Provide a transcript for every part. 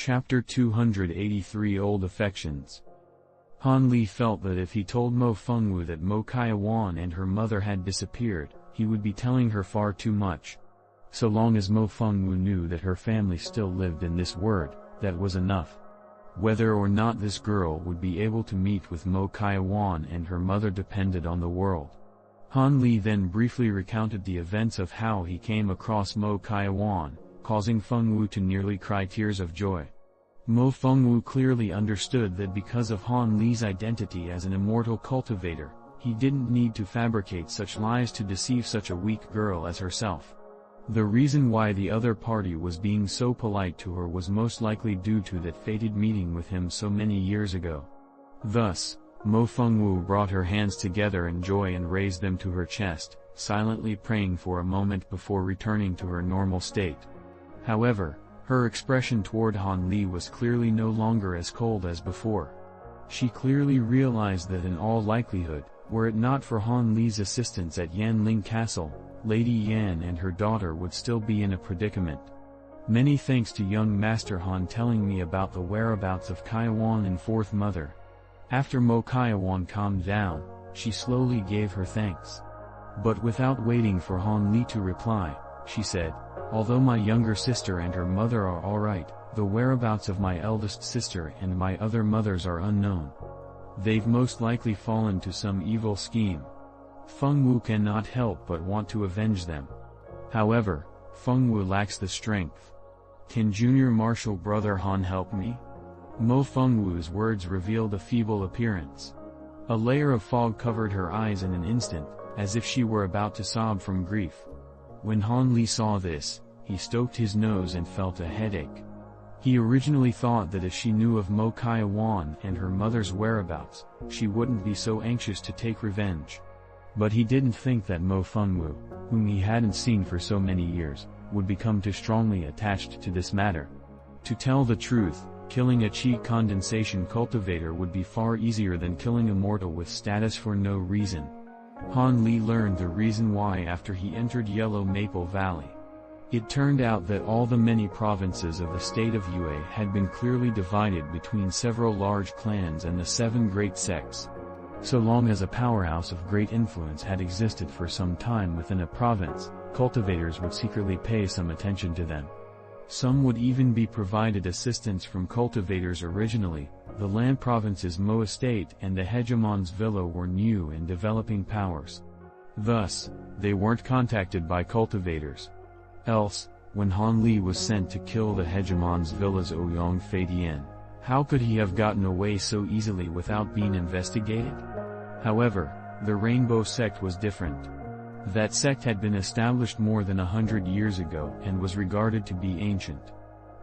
Chapter 283 Old Affections. Han Li felt that if he told Mo Fengwu that Mo Kaiwan and her mother had disappeared, he would be telling her far too much. So long as Mo Fengwu knew that her family still lived in this world, that was enough. Whether or not this girl would be able to meet with Mo Kaiwan and her mother depended on the world. Han Li then briefly recounted the events of how he came across Mo Kaiwan, causing Fengwu to nearly cry tears of joy. Mo Fengwu clearly understood that because of Han Li's identity as an immortal cultivator, he didn't need to fabricate such lies to deceive such a weak girl as herself. The reason why the other party was being so polite to her was most likely due to that fated meeting with him so many years ago. Thus, Mo Fengwu brought her hands together in joy and raised them to her chest, silently praying for a moment before returning to her normal state. However, her expression toward Han Li was clearly no longer as cold as before. She clearly realized that in all likelihood, were it not for Han Li's assistance at Yanling Castle, Lady Yan and her daughter would still be in a predicament. Many thanks to young Master Han telling me about the whereabouts of Kaiwan and Fourth Mother. After Mo Kaiwan calmed down, she slowly gave her thanks. But without waiting for Han Li to reply, she said, "Although my younger sister and her mother are alright, the whereabouts of my eldest sister and my other mothers are unknown. They've most likely fallen to some evil scheme. Fengwu cannot help but want to avenge them. However, Fengwu lacks the strength. Can junior martial brother Han help me?" Mo Fengwu's words revealed a feeble appearance. A layer of fog covered her eyes in an instant, as if she were about to sob from grief. When Han Li saw this, he stoked his nose and felt a headache. He originally thought that if she knew of Mo Kaiwan and her mother's whereabouts, she wouldn't be so anxious to take revenge. But he didn't think that Mo Fengwu, whom he hadn't seen for so many years, would become too strongly attached to this matter. To tell the truth, killing a Qi condensation cultivator would be far easier than killing a mortal with status for no reason. Han Li learned the reason why after he entered Yellow Maple Valley. It turned out that all the many provinces of the state of Yue had been clearly divided between several large clans and the 7 great sects. So long as a powerhouse of great influence had existed for some time within a province, cultivators would secretly pay some attention to them. Some would even be provided assistance from cultivators originally. The land province's Mo estate and the hegemon's villa were new and developing powers. Thus, they weren't contacted by cultivators. Else, when Han Li was sent to kill the hegemon's villa's Ouyang Feidian, how could he have gotten away so easily without being investigated? However, the Rainbow Sect was different. That sect had been established more than 100 years ago and was regarded to be ancient.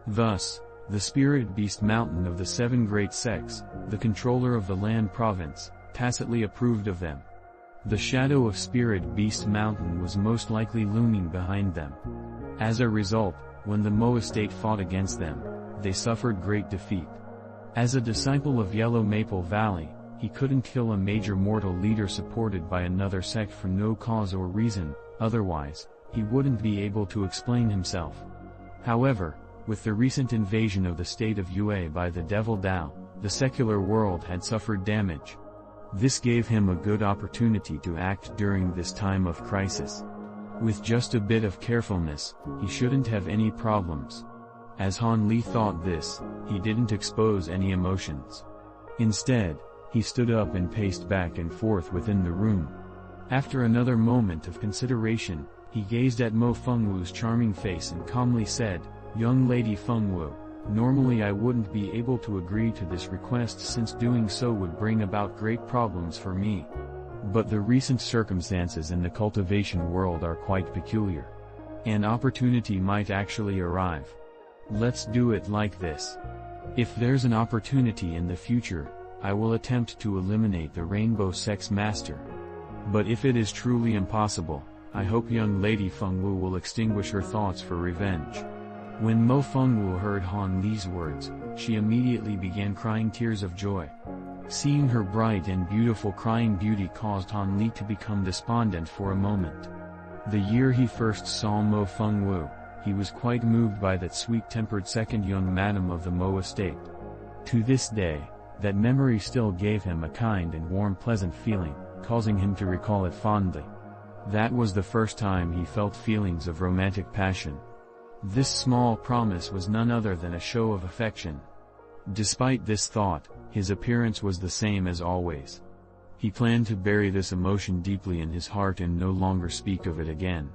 Thus, the Spirit Beast Mountain of the 7 great sects, the controller of the land province, tacitly approved of them. The shadow of Spirit Beast Mountain was most likely looming behind them. As a result, when the Mo estate fought against them, they suffered great defeat. As a disciple of Yellow Maple Valley, he couldn't kill a major mortal leader supported by another sect for no cause or reason, otherwise, he wouldn't be able to explain himself. However, with the recent invasion of the state of Yue by the Devil Dao, the secular world had suffered damage. This gave him a good opportunity to act during this time of crisis. With just a bit of carefulness, he shouldn't have any problems. As Han Li thought this, he didn't expose any emotions. Instead, he stood up and paced back and forth within the room. After another moment of consideration, he gazed at Mo Fengwu's charming face and calmly said, "Young Lady Fengwu, normally I wouldn't be able to agree to this request since doing so would bring about great problems for me. But the recent circumstances in the cultivation world are quite peculiar. An opportunity might actually arrive. Let's do it like this. If there's an opportunity in the future, I will attempt to eliminate the Rainbow Sect's master. But if it is truly impossible, I hope young Lady Fengwu will extinguish her thoughts for revenge." When Mo Fengwu heard Han Li's words, she immediately began crying tears of joy. Seeing her bright and beautiful crying beauty caused Han Li to become despondent for a moment. The year he first saw Mo Fengwu, he was quite moved by that sweet-tempered second young madam of the Mo estate. To this day, that memory still gave him a kind and warm pleasant feeling, causing him to recall it fondly. That was the first time he felt feelings of romantic passion. This small promise was none other than a show of affection. Despite this thought, his appearance was the same as always. He planned to bury this emotion deeply in his heart and no longer speak of it again.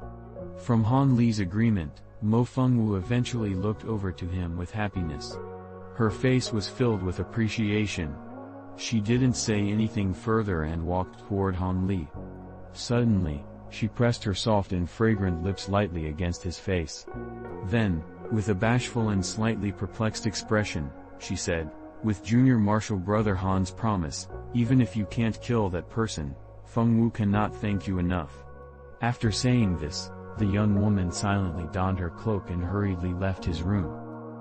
From Han Li's agreement, Mo Fengwu eventually looked over to him with happiness. Her face was filled with appreciation. She didn't say anything further and walked toward Han Li. Suddenly, she pressed her soft and fragrant lips lightly against his face. Then, with a bashful and slightly perplexed expression, she said, "With Junior Marshal Brother Han's promise, even if you can't kill that person, Fengwu cannot thank you enough." After saying this, the young woman silently donned her cloak and hurriedly left his room.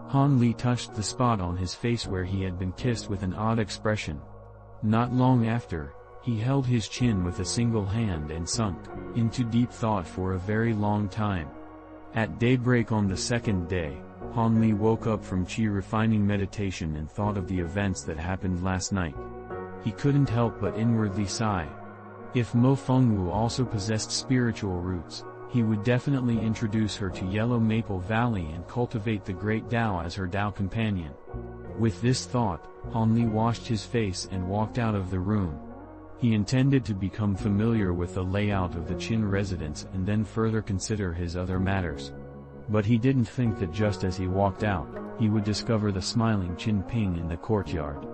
Han Li touched the spot on his face where he had been kissed with an odd expression. Not long after, he held his chin with a single hand and sunk into deep thought for a very long time. At daybreak on the second day, Han Li woke up from qi-refining meditation and thought of the events that happened last night. He couldn't help but inwardly sigh. If Mo Fengwu also possessed spiritual roots, he would definitely introduce her to Yellow Maple Valley and cultivate the Great Tao as her Tao companion. With this thought, Han Li washed his face and walked out of the room. He intended to become familiar with the layout of the Qin residence and then further consider his other matters. But he didn't think that just as he walked out, he would discover the smiling Qin Ping in the courtyard.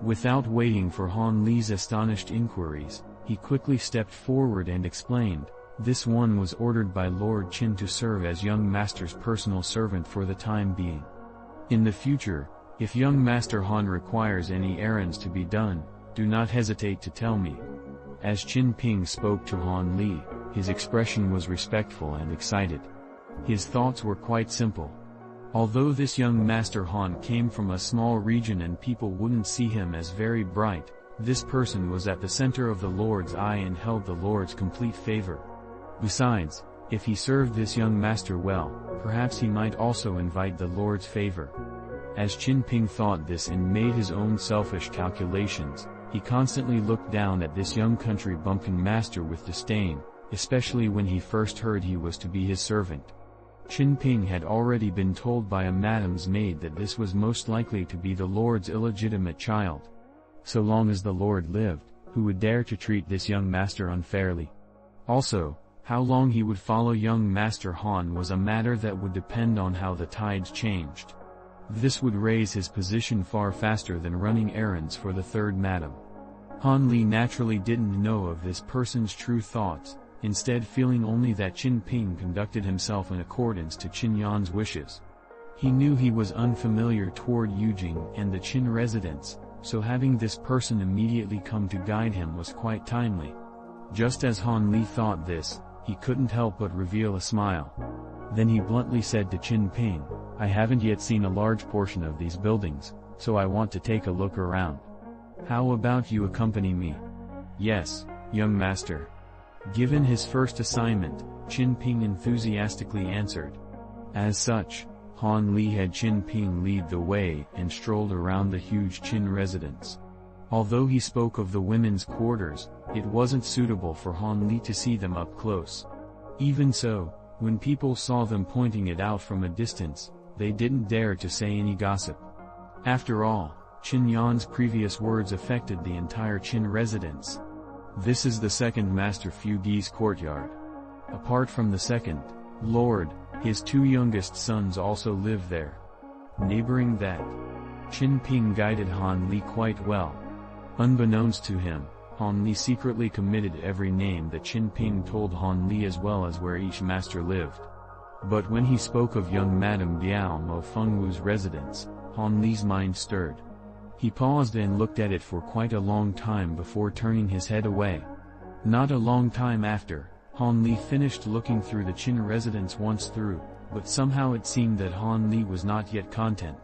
Without waiting for Han Li's astonished inquiries, he quickly stepped forward and explained, "This one was ordered by Lord Qin to serve as young master's personal servant for the time being. In the future, if young Master Han requires any errands to be done, do not hesitate to tell me." As Qin Ping spoke to Han Li, his expression was respectful and excited. His thoughts were quite simple. Although this young Master Han came from a small region and people wouldn't see him as very bright, this person was at the center of the Lord's eye and held the Lord's complete favor. Besides, if he served this young master well, perhaps he might also invite the Lord's favor. As Qin Ping thought this and made his own selfish calculations, he constantly looked down at this young country bumpkin master with disdain, especially when he first heard he was to be his servant. Qin Ping had already been told by a madam's maid that this was most likely to be the Lord's illegitimate child. So long as the Lord lived, who would dare to treat this young master unfairly? Also, how long he would follow young Master Han was a matter that would depend on how the tides changed. This would raise his position far faster than running errands for the third madam. Han Li naturally didn't know of this person's true thoughts, instead feeling only that Qin Ping conducted himself in accordance to Qin Yan's wishes. He knew he was unfamiliar toward Yujing and the Qin residence, so having this person immediately come to guide him was quite timely. Just as Han Li thought this, he couldn't help but reveal a smile. Then he bluntly said to Qin Ping, "I haven't yet seen a large portion of these buildings, so I want to take a look around. How about you accompany me?" "Yes, young master." Given his first assignment, Qin Ping enthusiastically answered. As such, Han Li had Qin Ping lead the way and strolled around the huge Qin residence. Although he spoke of the women's quarters, it wasn't suitable for Han Li to see them up close. Even so, when people saw them pointing it out from a distance, they didn't dare to say any gossip. After all, Qin Yan's previous words affected the entire Qin residence. This is the second Master Fu Di's courtyard. Apart from the second Lord, his two youngest sons also live there. Neighboring that, Qin Ping guided Han Li quite well. Unbeknownst to him, Han Li secretly committed every name that Qin Ping told Han Li as well as where each master lived. But when he spoke of young Madame Diao Mo Fengwu's residence, Han Li's mind stirred. He paused and looked at it for quite a long time before turning his head away. Not a long time after, Han Li finished looking through the Qin residence once through, but somehow it seemed that Han Li was not yet content.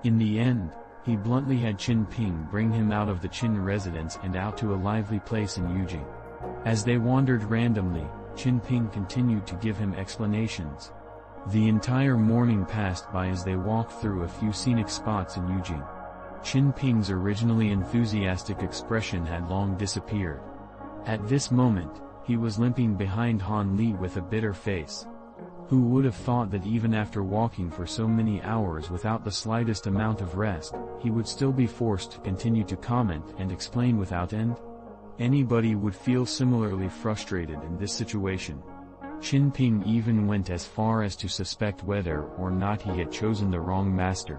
In the end, he bluntly had Qin Ping bring him out of the Qin residence and out to a lively place in Yujing. As they wandered randomly, Qin Ping continued to give him explanations. The entire morning passed by as they walked through a few scenic spots in Yujing. Qin Ping's originally enthusiastic expression had long disappeared. At this moment, he was limping behind Han Li with a bitter face. Who would have thought that even after walking for so many hours without the slightest amount of rest, he would still be forced to continue to comment and explain without end? Anybody would feel similarly frustrated in this situation. Qin Ping even went as far as to suspect whether or not he had chosen the wrong master.